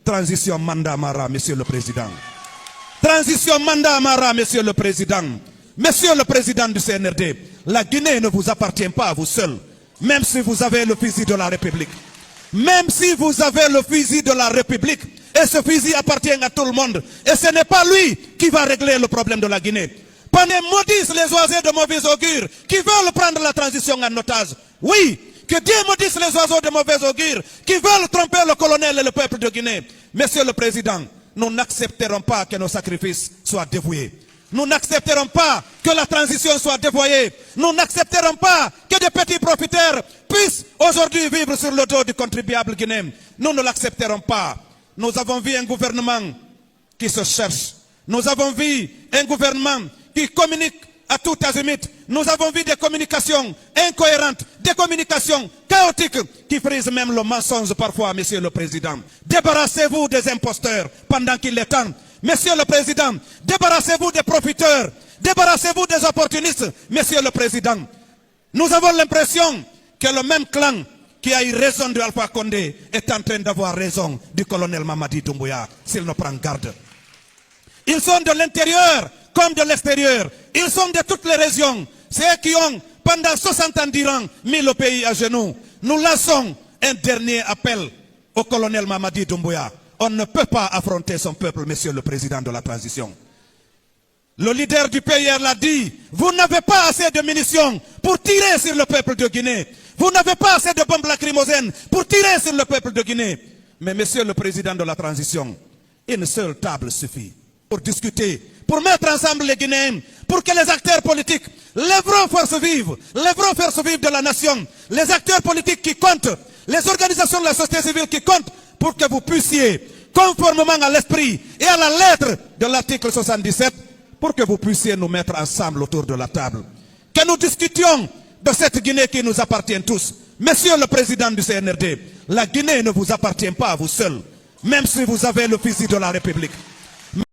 Transition mandat Mara, Monsieur le Président. Transition mandat Mara, Monsieur le Président. Monsieur le Président du CNRD, la Guinée ne vous appartient pas à vous seul, même si vous avez le fusil de la République. Même si vous avez le fusil de la République, et ce fusil appartient à tout le monde, et ce n'est pas lui qui va régler le problème de la Guinée. Pendant maudissent les oiseaux de mauvais augure qui veulent prendre la transition en otage. Oui, que Dieu maudisse les oiseaux de mauvais augure qui veulent tromper le colonel et le peuple de Guinée. Monsieur le Président, nous n'accepterons pas que nos sacrifices soient dévoués. Nous n'accepterons pas que la transition soit dévoyée. Nous n'accepterons pas que des petits profiteurs puissent aujourd'hui vivre sur le dos du contribuable guinéen. Nous ne l'accepterons pas. Nous avons vu un gouvernement qui se cherche. Nous avons vu un gouvernement qui communique à tout azimut. Nous avons vu des communications incohérentes, des communications chaotiques qui frisent même le mensonge parfois, Monsieur le Président. Débarrassez-vous des imposteurs pendant qu'il est temps. Monsieur le Président, débarrassez-vous des profiteurs, débarrassez-vous des opportunistes, Monsieur le Président. Nous avons l'impression que le même clan qui a eu raison de Alpha Condé est en train d'avoir raison du colonel Mamadi Doumbouya, s'il ne prend garde. Ils sont de l'intérieur comme de l'extérieur. Ils sont de toutes les régions. C'est eux qui ont, pendant 60 ans d'Iran, mis le pays à genoux. Nous lançons un dernier appel au colonel Mamadi Doumbouya. On ne peut pas affronter son peuple, Monsieur le Président de la transition. Le leader du pays l'a dit, vous n'avez pas assez de munitions pour tirer sur le peuple de Guinée. Vous n'avez pas assez de bombes lacrymogènes pour tirer sur le peuple de Guinée. Mais Monsieur le Président de la transition, une seule table suffit pour discuter, pour mettre ensemble les Guinéens, pour que les acteurs politiques, les vraies forces vives de la nation, les acteurs politiques qui comptent, les organisations de la société civile qui comptent, pour que vous puissiez, conformément à l'esprit et à la lettre de l'article 77, pour que vous puissiez nous mettre ensemble autour de la table. Que nous discutions de cette Guinée qui nous appartient tous. Monsieur le Président du CNRD, la Guinée ne vous appartient pas à vous seul, même si vous avez le fusil de la République.